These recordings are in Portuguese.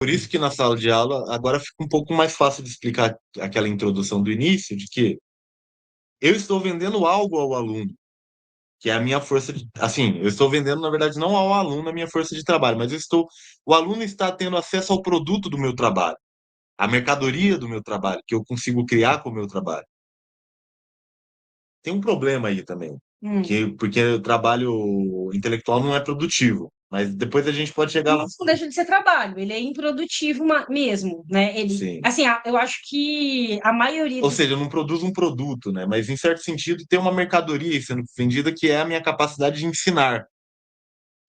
Por isso que na sala de aula agora fica um pouco mais fácil de explicar aquela introdução do início, de que eu estou vendendo algo ao aluno, que é a minha força de, assim, eu estou vendendo, na verdade, não ao aluno a minha força de trabalho, mas o aluno está tendo acesso ao produto do meu trabalho, à mercadoria do meu trabalho, que eu consigo criar com o meu trabalho. Tem um problema aí também, porque o trabalho intelectual não é produtivo, mas depois a gente pode chegar lá. Isso não deixa de ser trabalho, ele é improdutivo mesmo, né? Ele, Sim. assim, eu acho que a maioria Ou dos. seja, eu não produzo um produto, né? Mas em certo sentido tem uma mercadoria aí sendo vendida que é a minha capacidade de ensinar.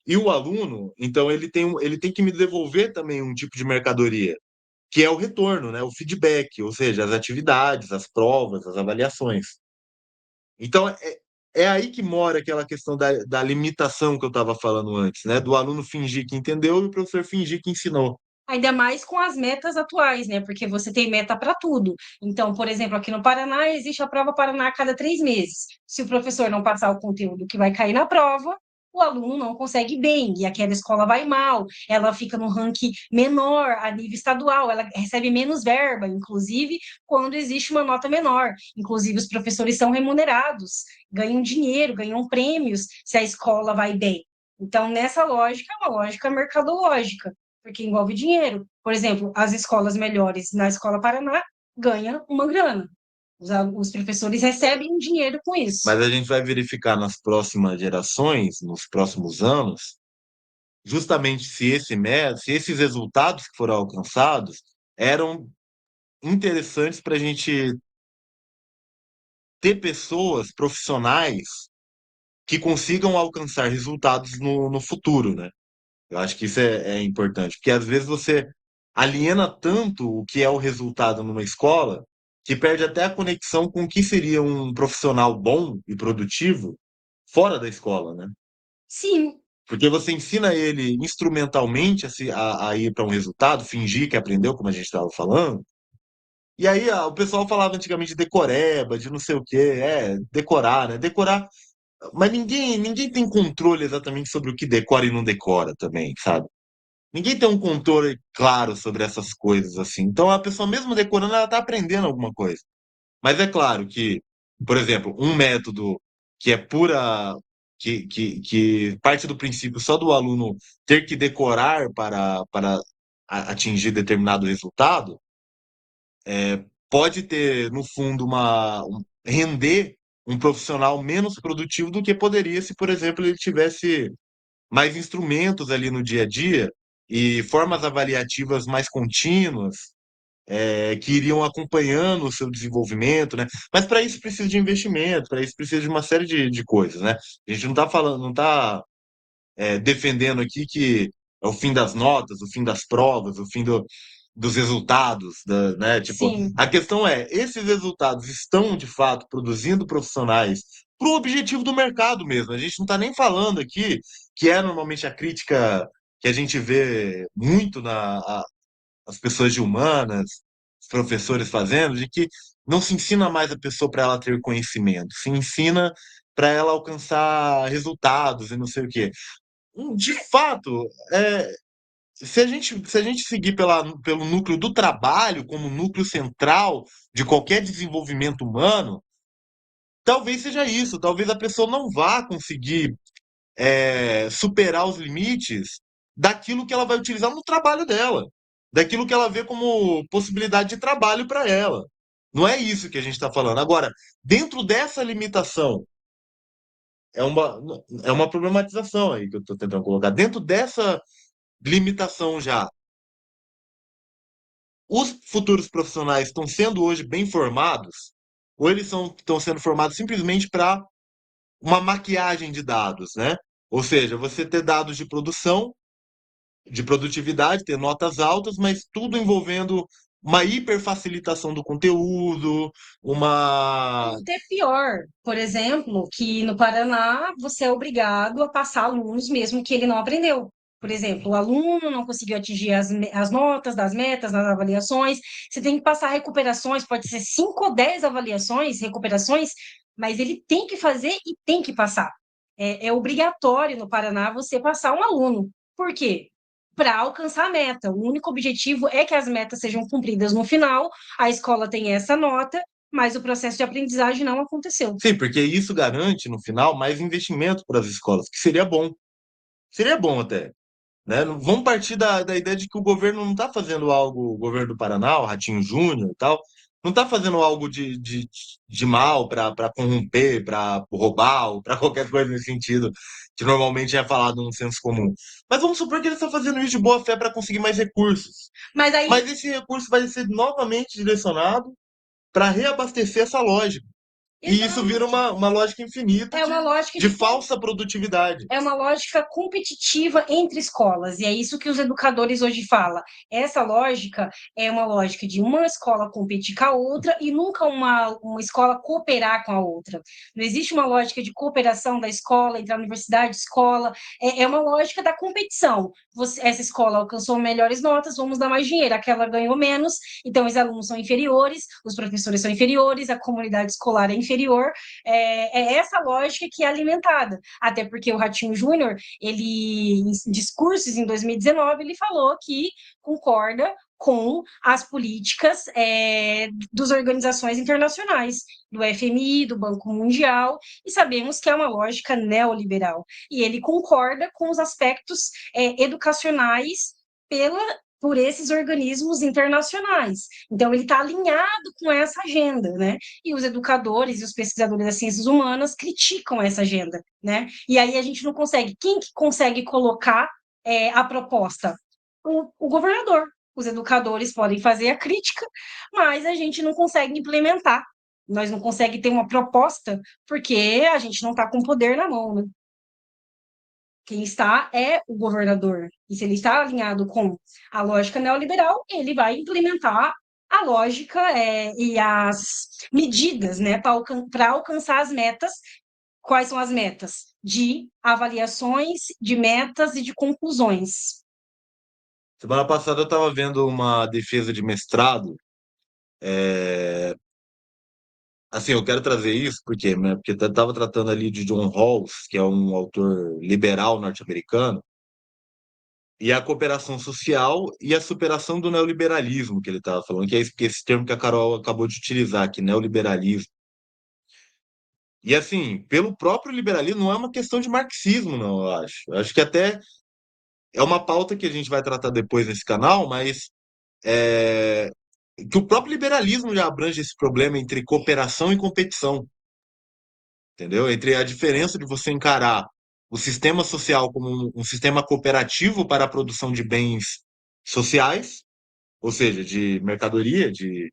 E o aluno, então, ele tem que me devolver também um tipo de mercadoria, que é o retorno, né? O feedback, ou seja, as atividades, as provas, as avaliações. Então, é aí que mora aquela questão da limitação que eu estava falando antes, né? Do aluno fingir que entendeu e o professor fingir que ensinou. Ainda mais com as metas atuais, né? Porque você tem meta para tudo. Então, por exemplo, aqui no Paraná existe a prova Paraná a cada 3 meses. Se o professor não passar o conteúdo que vai cair na prova, o aluno não consegue bem, e aquela escola vai mal, ela fica no ranking menor a nível estadual, ela recebe menos verba, inclusive quando existe uma nota menor. Inclusive, os professores são remunerados, ganham dinheiro, ganham prêmios se a escola vai bem. Então, nessa lógica, é uma lógica mercadológica porque envolve dinheiro. Por exemplo, as escolas melhores na Escola Paraná ganham uma grana. Os professores recebem dinheiro com isso. Mas a gente vai verificar nas próximas gerações, nos próximos anos, justamente se esses resultados que foram alcançados eram interessantes para a gente ter pessoas profissionais que consigam alcançar resultados no futuro, né? Eu acho que isso é importante, porque às vezes você aliena tanto o que é o resultado numa escola que perde até a conexão com o que seria um profissional bom e produtivo fora da escola, né? Sim, Porque você ensina ele instrumentalmente a ir para um resultado, fingir que aprendeu, como a gente estava falando. E aí o pessoal falava antigamente de decoreba, de não sei o quê, decorar, né? Decorar, mas ninguém tem controle exatamente sobre o que decora e não decora também, sabe? Ninguém tem um controle claro sobre essas coisas assim. Então a pessoa mesmo decorando, ela está aprendendo alguma coisa. Mas é claro que, por exemplo, um método que é pura, que parte do princípio só do aluno ter que decorar para atingir determinado resultado, pode ter, no fundo, render um profissional menos produtivo do que poderia se, por exemplo, ele tivesse mais instrumentos ali no dia a dia e formas avaliativas mais contínuas, que iriam acompanhando o seu desenvolvimento, né? Mas para isso precisa de investimento, para isso precisa de uma série de coisas, né? A gente não está falando, não está defendendo aqui que é o fim das notas, o fim das provas, o fim dos resultados, né? Tipo, sim. a questão é, esses resultados estão de fato produzindo profissionais para o objetivo do mercado mesmo. A gente não está nem falando aqui que é normalmente a crítica que a gente vê muito as pessoas de humanas, os professores fazendo, de que não se ensina mais a pessoa para ela ter conhecimento, se ensina para ela alcançar resultados e não sei o quê. De fato, se a gente seguir pelo núcleo do trabalho como núcleo central de qualquer desenvolvimento humano, talvez seja isso. Talvez a pessoa não vá conseguir superar os limites daquilo que ela vai utilizar no trabalho dela, daquilo que ela vê como possibilidade de trabalho para ela. Não é isso que a gente está falando. Agora, dentro dessa limitação, é uma, é uma problematização aí que eu estou tentando colocar. Dentro dessa limitação já, os futuros profissionais estão sendo hoje bem formados, ou eles estão sendo formados simplesmente para uma maquiagem de dados, né? Ou seja, você ter dados de produção, de produtividade, ter notas altas, mas tudo envolvendo uma hiperfacilitação do conteúdo, Ou uma. até pior, por exemplo, que no Paraná você é obrigado a passar alunos mesmo que ele não aprendeu. Por exemplo, o aluno não conseguiu atingir as notas das metas nas avaliações, você tem que passar recuperações, pode ser 5 ou 10 avaliações, recuperações, mas ele tem que fazer e tem que passar. É obrigatório no Paraná você passar um aluno. Por quê? para alcançar a meta. O único objetivo é que as metas sejam cumpridas no final, a escola tem essa nota, mas o processo de aprendizagem não aconteceu. Sim, porque isso garante, no final, mais investimento para as escolas, que seria bom. Seria bom até. Né? Vamos partir da ideia de que o governo não está fazendo algo, o governo do Paraná, o Ratinho Júnior e tal, não está fazendo algo de mal para corromper, para roubar, ou para qualquer coisa nesse sentido, que normalmente é falado no senso comum. Mas vamos supor que ele está fazendo isso de boa fé para conseguir mais recursos. Mas aí Mas esse recurso vai ser novamente direcionado para reabastecer essa lógica. E isso vira exato. uma lógica infinita É uma lógica de de falsa produtividade. é uma lógica competitiva entre escolas, e é isso que os educadores hoje falam. Essa lógica é uma lógica de uma escola competir com a outra e nunca uma escola cooperar com a outra. Não existe uma lógica de cooperação da escola entre a universidade e a escola, é uma lógica da competição. Essa escola alcançou melhores notas, vamos dar mais dinheiro, aquela ganhou menos, então os alunos são inferiores, os professores são inferiores, a comunidade escolar é inferior. É essa lógica que é alimentada. Até porque o Ratinho Júnior, ele, em discursos em 2019, ele falou que concorda com as políticas das organizações internacionais, do FMI, do Banco Mundial, e sabemos que é uma lógica neoliberal. E ele concorda com os aspectos educacionais por esses organismos internacionais. Então, ele está alinhado com essa agenda, né? E os educadores e os pesquisadores das ciências humanas criticam essa agenda, né? E aí a gente não consegue. Quem que consegue colocar a proposta? O governador. Os educadores podem fazer a crítica, mas a gente não consegue implementar. Nós não conseguimos ter uma proposta porque a gente não está com poder na mão, né? Quem está é o governador. E se ele está alinhado com a lógica neoliberal, ele vai implementar a lógica e as medidas, né, para alcançar as metas. Quais são as metas? De avaliações, de metas e de conclusões. Semana passada eu estava vendo uma defesa de mestrado. Assim, eu quero trazer isso porque, né, porque estava tratando ali de John Rawls, que é um autor liberal norte-americano, e a cooperação social e a superação do neoliberalismo que ele estava falando, que é esse termo que a Carol acabou de utilizar aqui, neoliberalismo. E assim, pelo próprio liberalismo, não é uma questão de marxismo, não, eu acho. Eu acho que até é uma pauta que a gente vai tratar depois nesse canal, mas é, que o próprio liberalismo já abrange esse problema entre cooperação e competição, entendeu? Entre a diferença de você encarar o sistema social como um sistema cooperativo para a produção de bens sociais, ou seja, de mercadoria, de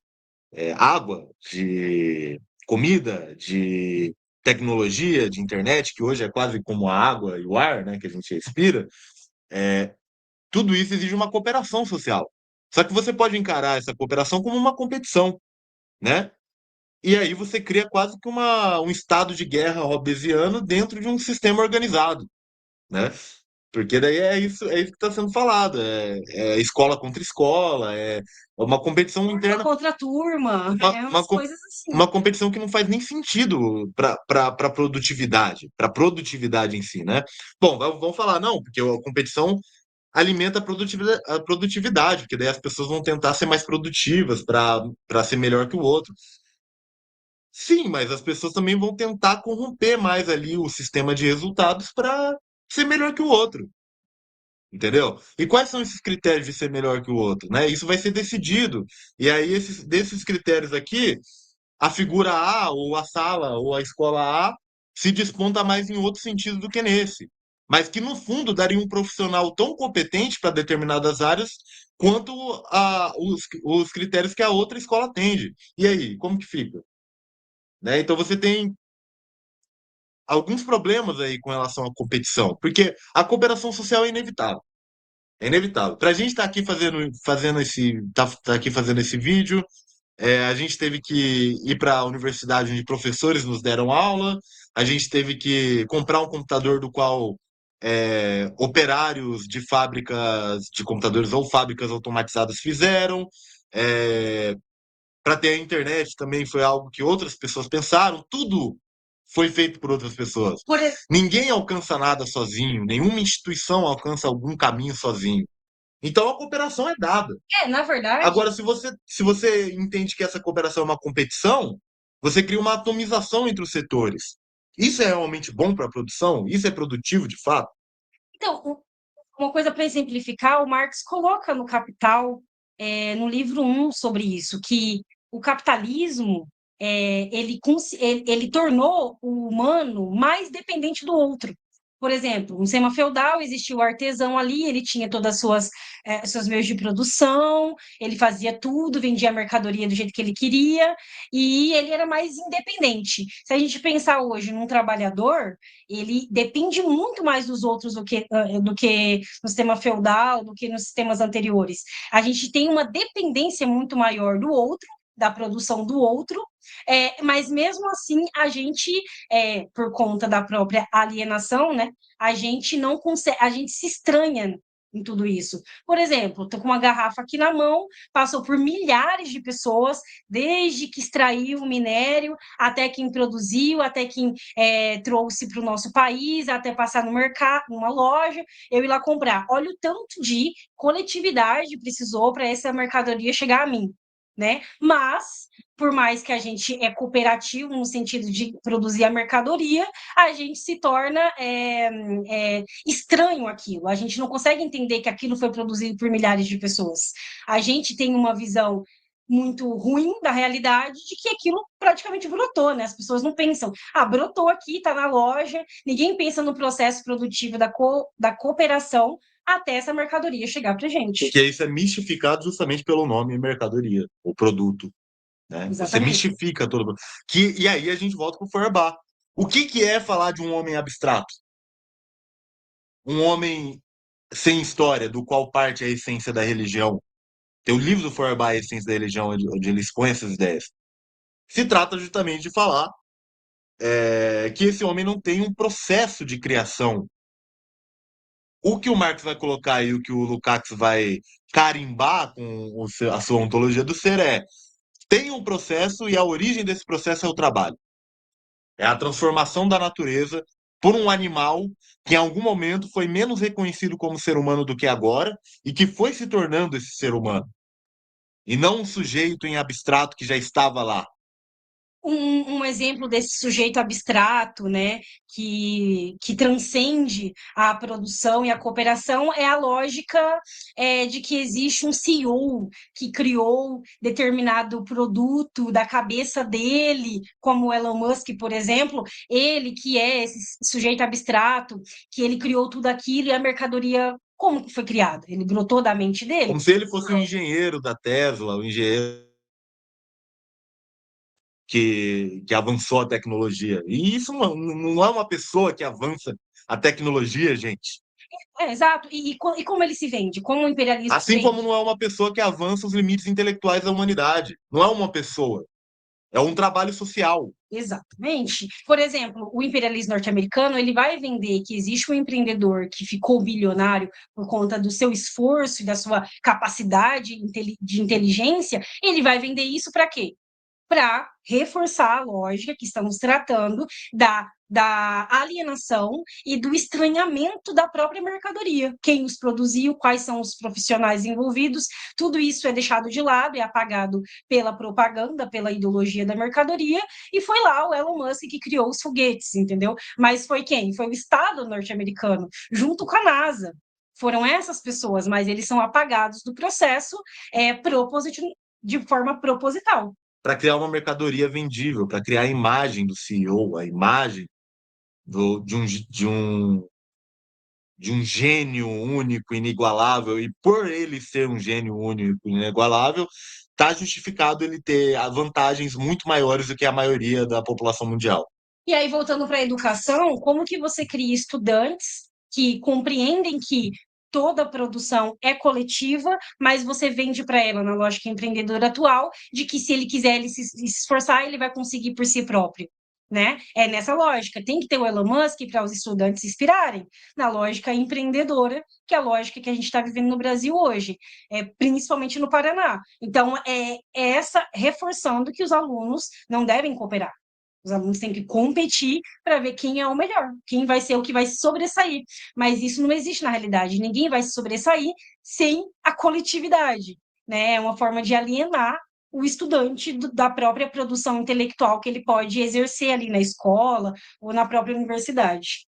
água, de comida, de tecnologia, de internet, que hoje é quase como a água e o ar, né, que a gente respira. Tudo isso exige uma cooperação social. Só que você pode encarar essa cooperação como uma competição, né? E aí você cria quase que um estado de guerra hobbesiano dentro de um sistema organizado, né? Porque daí é isso que está sendo falado, é escola contra escola, é uma competição Turma interna, contra turma, uma, é uma, umas com- coisas assim. uma competição que não faz nem sentido para produtividade em si, né? Bom, vamos falar, não, porque a competição alimenta a produtividade, porque daí as pessoas vão tentar ser mais produtivas para ser melhor que o outro. Sim, mas as pessoas também vão tentar corromper mais ali o sistema de resultados para ser melhor que o outro, entendeu? E quais são esses critérios de ser melhor que o outro, né? Isso vai ser decidido. E aí desses critérios aqui, a figura A ou a sala ou a escola A se desponta mais em outro sentido do que nesse. Mas que no fundo daria um profissional tão competente para determinadas áreas quanto os critérios que a outra escola atende. E aí, como que fica? Né? Então você tem alguns problemas aí com relação à competição, porque a cooperação social é inevitável. É inevitável. Para a gente estar aqui tá aqui fazendo esse vídeo, a gente teve que ir para a universidade onde professores nos deram aula, a gente teve que comprar um computador do qual operários de fábricas de computadores ou fábricas automatizadas fizeram. Para ter a internet também foi algo que outras pessoas pensaram. Tudo foi feito por outras pessoas. Por, Ninguém alcança nada sozinho, nenhuma instituição alcança algum caminho sozinho. Então a cooperação é dada. Na verdade, Agora, se você entende que essa cooperação é uma competição, você cria uma atomização entre os setores. Isso é realmente bom para a produção? Isso é produtivo de fato? então, uma coisa para exemplificar, o Marx coloca no Capital, no livro 1 sobre isso, que o capitalismo, ele tornou o humano mais dependente do outro. Por exemplo, no sistema feudal existia o artesão ali, ele tinha todas as seus meios de produção, ele fazia tudo, vendia a mercadoria do jeito que ele queria, e ele era mais independente. Se a gente pensar hoje num trabalhador, ele depende muito mais dos outros do que no sistema feudal, do que nos sistemas anteriores. A gente tem uma dependência muito maior do outro, da produção do outro, mas mesmo assim a gente, por conta da própria alienação, né, a gente não consegue, a gente se estranha em tudo isso. Por exemplo, estou com uma garrafa aqui na mão, passou por milhares de pessoas, desde que extraiu o minério, até quem produziu, até quem trouxe para o nosso país, até passar no mercado, numa loja, eu ir lá comprar. Olha o tanto de coletividade precisou para essa mercadoria chegar a mim, né? Mas, por mais que a gente é cooperativo no sentido de produzir a mercadoria, a gente se torna estranho aquilo. A gente não consegue entender que aquilo foi produzido por milhares de pessoas. A gente tem uma visão muito ruim da realidade de que aquilo praticamente brotou, né? As pessoas não pensam, brotou aqui, está na loja, ninguém pensa no processo produtivo da cooperação até essa mercadoria chegar para a gente. Porque isso é mistificado justamente pelo nome mercadoria, o produto, né? Você Exatamente. mistifica todo. E aí a gente volta para o Feuerbach. O que é falar de um homem abstrato? Um homem sem história, do qual parte a essência da religião? Tem o livro do Feuerbach, A Essência da Religião, onde ele expõe essas ideias. Se trata justamente de falar que esse homem não tem um processo de criação. O que o Marx vai colocar e o que o Lukács vai carimbar com a sua ontologia do ser tem um processo e a origem desse processo é o trabalho. É a transformação da natureza por um animal que em algum momento foi menos reconhecido como ser humano do que agora e que foi se tornando esse ser humano. E não um sujeito em abstrato que já estava lá. Um exemplo desse sujeito abstrato, né, que transcende a produção e a cooperação é a lógica de que existe um CEO que criou determinado produto da cabeça dele, como o Elon Musk, por exemplo, ele que é esse sujeito abstrato, que ele criou tudo aquilo e a mercadoria, como que foi criada? Ele brotou da mente dele? Como se ele fosse um engenheiro da Tesla, um engenheiro que avançou a tecnologia. E isso não é uma pessoa que avança a tecnologia, gente. Exato. E como ele se vende? Como o imperialismo se Assim como vende? não é uma pessoa que avança os limites intelectuais da humanidade. Não é uma pessoa, é um trabalho social. Exatamente. Por exemplo, o imperialismo norte-americano, ele vai vender que existe um empreendedor que ficou bilionário por conta do seu esforço e da sua capacidade de inteligência, ele vai vender isso para quê? Para reforçar a lógica que estamos tratando da alienação e do estranhamento da própria mercadoria. Quem os produziu, quais são os profissionais envolvidos, tudo isso é deixado de lado, é apagado pela propaganda, pela ideologia da mercadoria, e foi lá o Elon Musk que criou os foguetes, entendeu? Mas foi quem? Foi o Estado norte-americano, junto com a NASA. Foram essas pessoas, mas eles são apagados do processo de forma proposital. Para criar uma mercadoria vendível, para criar a imagem do CEO, a imagem de um gênio único, inigualável, e por ele ser um gênio único, inigualável, está justificado ele ter vantagens muito maiores do que a maioria da população mundial. E aí, voltando para a educação, como que você cria estudantes que compreendem que toda produção é coletiva, mas você vende para ela, na lógica empreendedora atual, de que se ele quiser ele se esforçar, ele vai conseguir por si próprio, né? É nessa lógica. Tem que ter o Elon Musk para os estudantes se inspirarem na lógica empreendedora, que é a lógica que a gente está vivendo no Brasil hoje, principalmente no Paraná. Então, é essa reforçando que os alunos não devem cooperar. Os alunos têm que competir para ver quem é o melhor, quem vai ser o que vai se sobressair. Mas isso não existe na realidade. Ninguém vai se sobressair sem a coletividade, né? É uma forma de alienar o estudante da própria produção intelectual que ele pode exercer ali na escola ou na própria universidade.